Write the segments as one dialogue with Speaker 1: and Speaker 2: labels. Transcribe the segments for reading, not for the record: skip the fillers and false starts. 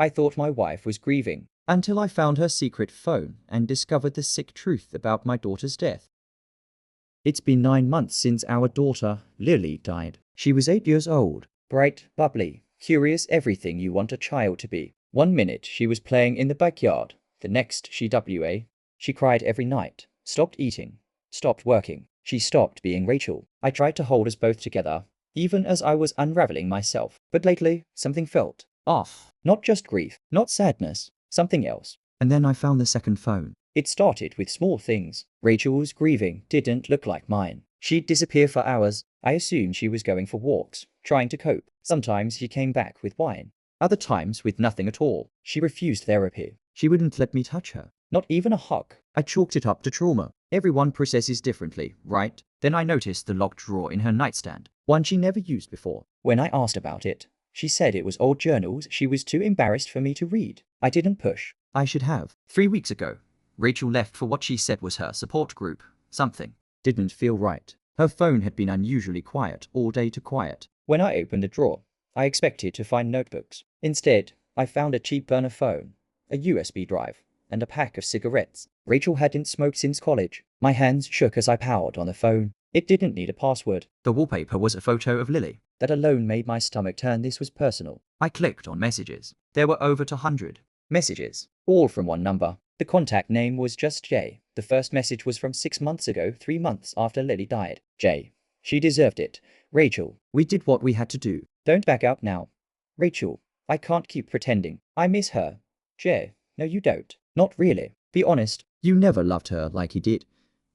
Speaker 1: I thought my wife was grieving, until I found her secret phone and discovered the sick truth about my daughter's death. It's been 9 months since our daughter, Lily, died. She was 8 years old, bright, bubbly, curious, everything you want a child to be. One minute she was playing in the backyard, the next she cried every night, stopped eating, stopped working. She stopped being Rachel. I tried to hold us both together, even as I was unraveling myself. But lately, something felt off. Not just grief, not sadness, something else. And then I found the second phone. It started with small things. Rachel's grieving didn't look like mine. She'd disappear for hours. I assumed she was going for walks, trying to cope. Sometimes she came back with wine. Other times with nothing at all. She refused therapy. She wouldn't let me touch her. Not even a hug. I chalked it up to trauma. Everyone processes differently, right? Then I noticed the locked drawer in her nightstand, one she never used before. When I asked about it, she said it was old journals she was too embarrassed for me to read. I didn't push. I should have. 3 weeks ago, Rachel left for what she said was her support group. Something didn't feel right. Her phone had been unusually quiet, all day too quiet. When I opened the drawer, I expected to find notebooks. Instead, I found a cheap burner phone, a USB drive, and a pack of cigarettes. Rachel hadn't smoked since college. My hands shook as I powered on the phone. It didn't need a password. The wallpaper was a photo of Lily. That alone made my stomach turn. This was personal. I clicked on messages. There were over 200 messages, all from one number. The contact name was just Jay. The first message was from 6 months ago, 3 months after Lily died. Jay. She deserved it. Rachel. We did what we had to do. Don't back out now. Rachel. I can't keep pretending. I miss her. Jay. No, you don't. Not really. Be honest. You never loved her like he did.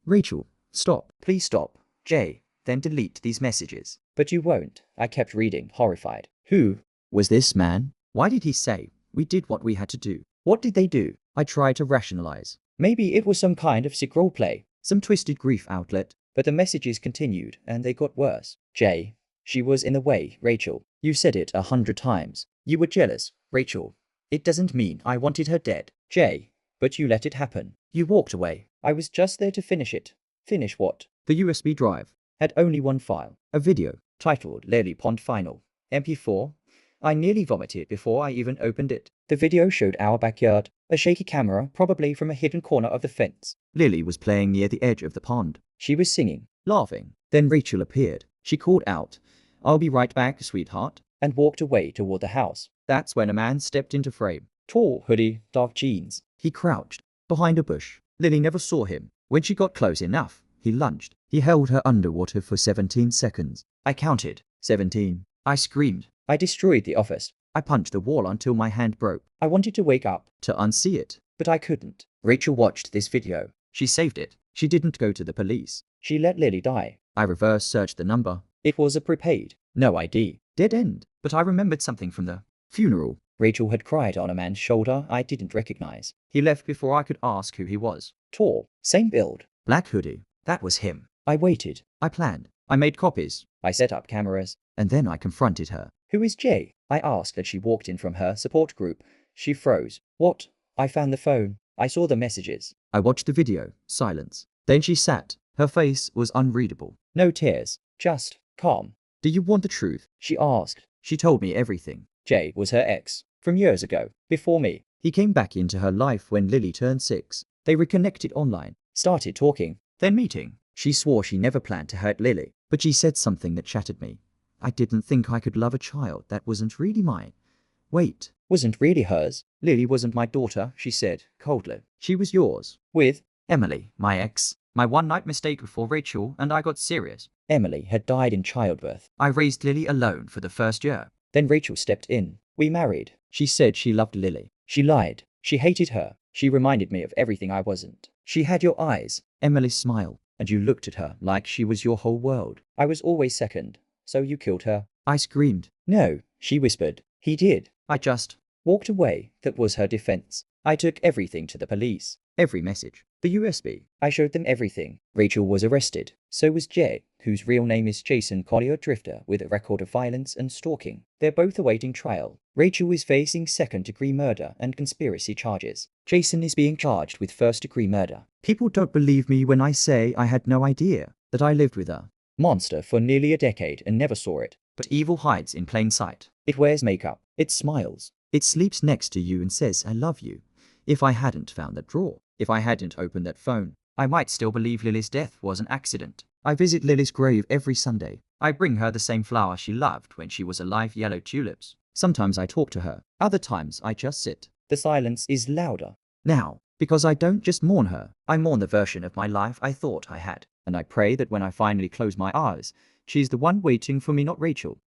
Speaker 1: Rachel. Stop. Please stop. Jay. Then delete these messages. But you won't. I kept reading, horrified. Who was this man? Why did he say, we did what we had to do? What did they do? I tried to rationalize. Maybe it was some kind of sick roleplay, some twisted grief outlet. But the messages continued, and they got worse. Jay. She was in the way, Rachel. You said it 100 times. You were jealous, Rachel. It doesn't mean I wanted her dead. Jay. But you let it happen. You walked away. I was just there to finish it. Finish what? The USB drive had only one file, a video, titled Lily Pond Final, MP4. I nearly vomited before I even opened it. The video showed our backyard, a shaky camera probably from a hidden corner of the fence. Lily was playing near the edge of the pond. She was singing, laughing. Then Rachel appeared. She called out, I'll be right back, sweetheart, and walked away toward the house. That's when a man stepped into frame. Tall hoodie, dark jeans. He crouched behind a bush. Lily never saw him. When she got close enough, he lunged. He held her underwater for 17 seconds. I counted. 17. I screamed. I destroyed the office. I punched the wall until my hand broke. I wanted to wake up, to unsee it, but I couldn't. Rachel watched this video. She saved it. She didn't go to the police. She let Lily die. I reverse searched the number. It was a prepaid. No ID. Dead end. But I remembered something from the funeral. Rachel had cried on a man's shoulder I didn't recognize. He left before I could ask who he was. Tall. Same build. Black hoodie. That was him. I waited. I planned. I made copies. I set up cameras. And then I confronted her. Who is Jay? I asked as she walked in from her support group. She froze. What? I found the phone. I saw the messages. I watched the video. Silence. Then she sat. Her face was unreadable. No tears. Just calm. Do you want the truth? She asked. She told me everything. Jay was her ex. From years ago. Before me. He came back into her life when Lily turned 6. They reconnected online. Started talking. Then meeting. She swore she never planned to hurt Lily. But she said something that shattered me. I didn't think I could love a child that wasn't really mine. Wait. Wasn't really hers. Lily wasn't my daughter, she said, coldly. She was yours. With Emily, my ex. My one-night mistake before Rachel and I got serious. Emily had died in childbirth. I raised Lily alone for the first year. Then Rachel stepped in. We married. She said she loved Lily. She lied. She hated her. She reminded me of everything I wasn't. She had your eyes. Emily smiled. And you looked at her like she was your whole world. I was always second. So you killed her. I screamed. No, she whispered. He did. I just walked away. That was her defense. I took everything to the police. Every message. The USB. I showed them everything. Rachel was arrested. So was Jay, whose real name is Jason Collier Drifter, with a record of violence and stalking. They're both awaiting trial. Rachel is facing second-degree murder and conspiracy charges. Jason is being charged with first-degree murder. People don't believe me when I say I had no idea that I lived with a monster for nearly a decade and never saw it. But evil hides in plain sight. It wears makeup. It smiles. It sleeps next to you and says, I love you. If I hadn't found that drawer, if I hadn't opened that phone, I might still believe Lily's death was an accident. I visit Lily's grave every Sunday. I bring her the same flower she loved when she was alive, yellow tulips. Sometimes I talk to her, other times I just sit. The silence is louder now, because I don't just mourn her, I mourn the version of my life I thought I had. And I pray that when I finally close my eyes, she's the one waiting for me, not Rachel.